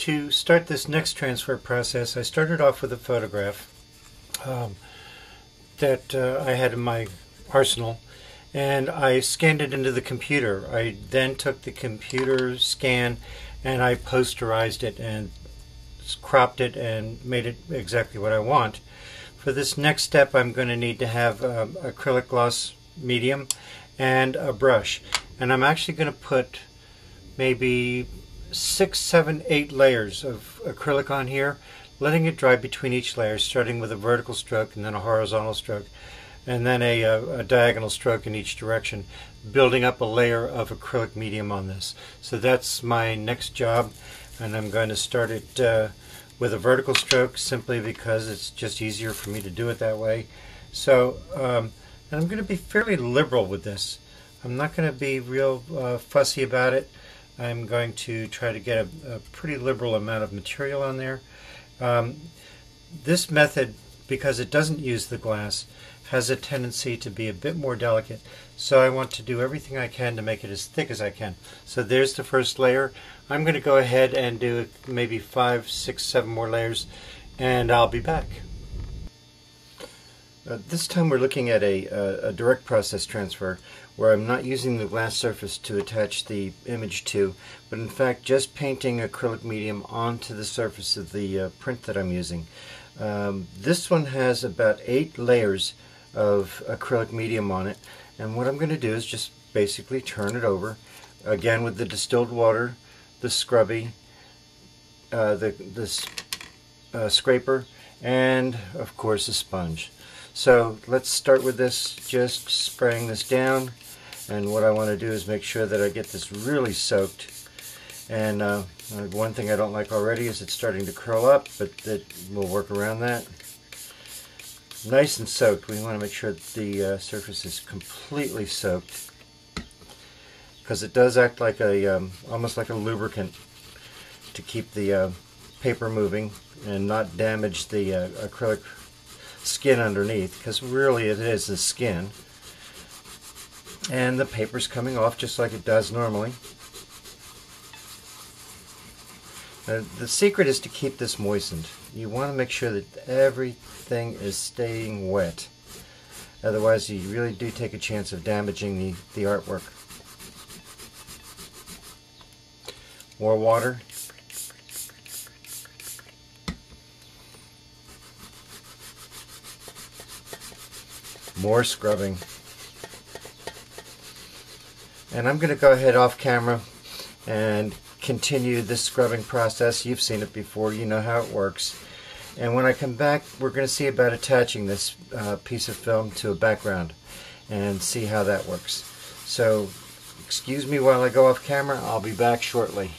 to start this next transfer process, I started off with a photograph that I had in my arsenal, and I scanned it into the computer. I then took the computer scan and I posterized it and cropped it and made it exactly what I want. For this next step, I'm going to need to have acrylic gloss medium and a brush, and I'm actually going to put maybe 6, 7, 8 layers of acrylic on here, letting it dry between each layer, starting with a vertical stroke and then a horizontal stroke and then a diagonal stroke in each direction, building up a layer of acrylic medium on this. So that's my next job, and I'm going to start it with a vertical stroke simply because it's just easier for me to do it that way. So and I'm going to be fairly liberal with this. I'm not going to be real fussy about it. I'm going to try to get a pretty liberal amount of material on there. This method, because it doesn't use the glass, has a tendency to be a bit more delicate. So I want to do everything I can to make it as thick as I can. So there's the first layer. I'm going to go ahead and do maybe 5, 6, 7 more layers, and I'll be back. This time we're looking at a direct process transfer where I'm not using the glass surface to attach the image to, but in fact just painting acrylic medium onto the surface of the print that I'm using. This one has about 8 layers of acrylic medium on it, and what I'm going to do is just basically turn it over, again with the distilled water, the scrubby, the scraper, and of course a sponge. So let's start with this, just spraying this down, and what I want to do is make sure that I get this really soaked. And one thing I don't like already is it's starting to curl up, but we'll work around that. Nice and soaked. We want to make sure that the surface is completely soaked, because it does act like almost like a lubricant to keep the paper moving and not damage the acrylic skin underneath, because really it is the skin, and the paper's coming off just like it does normally. The secret is to keep this moistened. You want to make sure that everything is staying wet, otherwise you really do take a chance of damaging the artwork. More water. More scrubbing. And I'm going to go ahead off camera and continue this scrubbing process. You've seen it before, you know how it works. And when I come back, we're going to see about attaching this piece of film to a background and see how that works. So excuse me while I go off camera. I'll be back shortly.